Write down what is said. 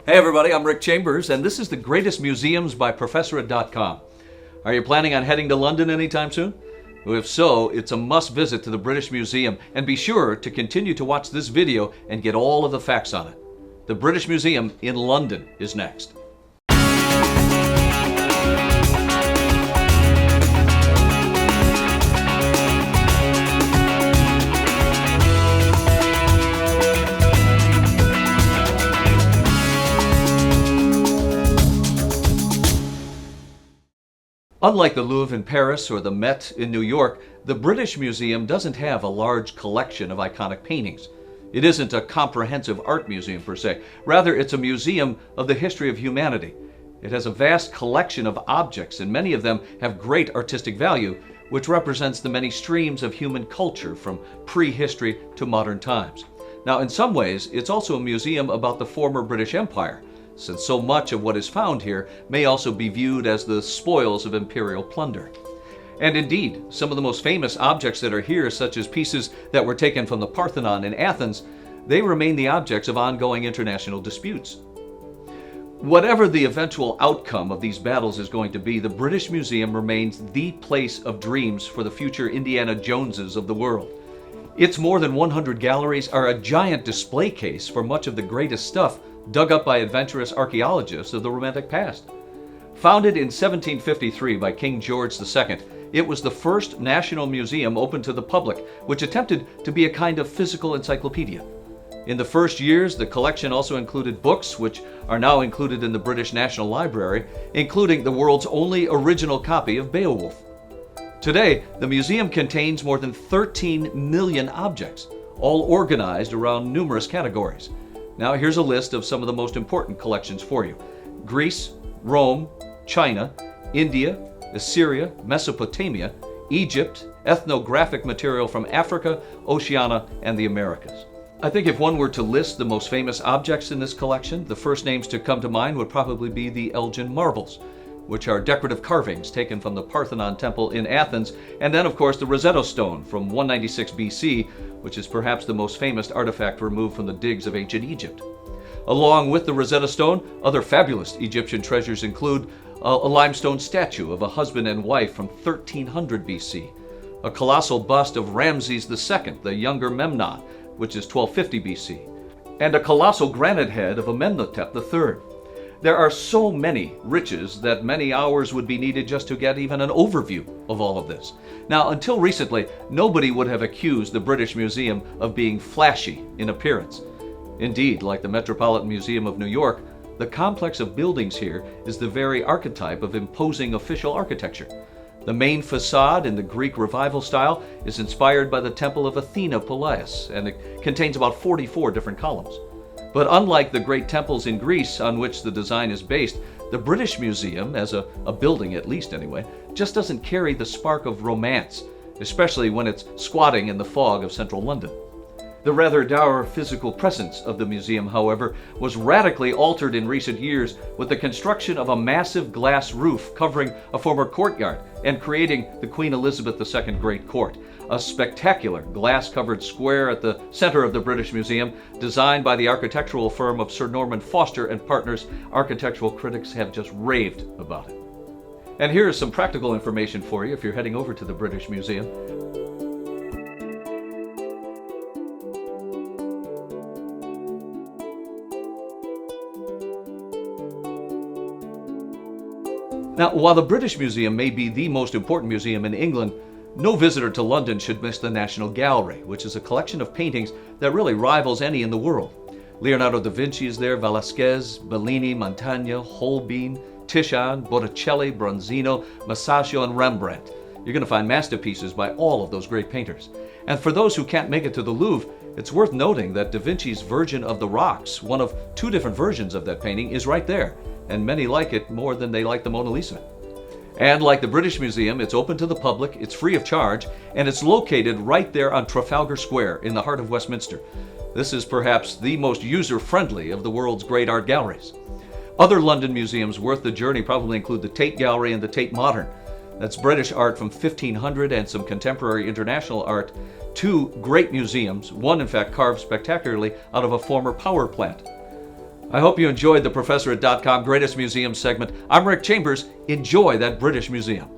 Hey everybody, I'm Rick Chambers, and this is the Greatest Museums by Professora.com. Are you planning on heading to London anytime soon? Well, if so, it's a must visit to the British Museum, and be sure to continue to watch this video and get all of the facts on it. The British Museum in London is next. Unlike the Louvre in Paris or the Met in New York, the British Museum doesn't have a large collection of iconic paintings. It isn't a comprehensive art museum per se. Rather, it's a museum of the history of humanity. It has a vast collection of objects, and many of them have great artistic value, which represents the many streams of human culture from prehistory to modern times. Now, in some ways, it's also a museum about the former British Empire, since so much of what is found here may also be viewed as the spoils of imperial plunder. And indeed, some of the most famous objects that are here, such as pieces that were taken from the Parthenon in Athens, they remain the objects of ongoing international disputes. Whatever the eventual outcome of these battles is going to be, the British Museum remains the place of dreams for the future Indiana Joneses of the world. Its more than 100 galleries are a giant display case for much of the greatest stuff dug up by adventurous archaeologists of the Romantic past. Founded in 1753 by King George II, it was the first national museum open to the public, which attempted to be a kind of physical encyclopedia. In the first years, the collection also included books, which are now included in the British National Library, including the world's only original copy of Beowulf. Today, the museum contains more than 13 million objects, all organized around numerous categories. Now here's a list of some of the most important collections for you. Greece, Rome, China, India, Assyria, Mesopotamia, Egypt, ethnographic material from Africa, Oceania, and the Americas. I think if one were to list the most famous objects in this collection, the first names to come to mind would probably be the Elgin marbles, which are decorative carvings taken from the Parthenon Temple in Athens, and then of course the Rosetta Stone from 196 BC, which is perhaps the most famous artifact removed from the digs of ancient Egypt. Along with the Rosetta Stone, other fabulous Egyptian treasures include a limestone statue of a husband and wife from 1300 BC, a colossal bust of Ramses II, the younger Memnon, which is 1250 BC, and a colossal granite head of Amenhotep III. There are so many riches that many hours would be needed just to get even an overview of all of this. Now, until recently, nobody would have accused the British Museum of being flashy in appearance. Indeed, like the Metropolitan Museum of New York, the complex of buildings here is the very archetype of imposing official architecture. The main facade in the Greek Revival style is inspired by the Temple of Athena Polias, and it contains about 44 different columns. But unlike the great temples in Greece on which the design is based, the British Museum, as a building at least anyway, just doesn't carry the spark of romance, especially when it's squatting in the fog of central London. The rather dour physical presence of the museum, however, was radically altered in recent years with the construction of a massive glass roof covering a former courtyard and creating the Queen Elizabeth II Great Court, a spectacular glass-covered square at the center of the British Museum, designed by the architectural firm of Sir Norman Foster and Partners. Architectural critics have just raved about it. And here is some practical information for you if you're heading over to the British Museum. Now, while the British Museum may be the most important museum in England, no visitor to London should miss the National Gallery, which is a collection of paintings that really rivals any in the world. Leonardo da Vinci is there, Velasquez, Bellini, Mantegna, Holbein, Titian, Botticelli, Bronzino, Masaccio, and Rembrandt. You're going to find masterpieces by all of those great painters. And for those who can't make it to the Louvre, it's worth noting that Da Vinci's Virgin of the Rocks, one of two different versions of that painting, is right there, and many like it more than they like the Mona Lisa. And like the British Museum, it's open to the public, it's free of charge, and it's located right there on Trafalgar Square in the heart of Westminster. This is perhaps the most user-friendly of the world's great art galleries. Other London museums worth the journey probably include the Tate Gallery and the Tate Modern. That's British art from 1500 and some contemporary international art. Two great museums, one in fact carved spectacularly out of a former power plant. I hope you enjoyed the Professor at .com Greatest Museums segment. I'm Rick Chambers. Enjoy that British Museum.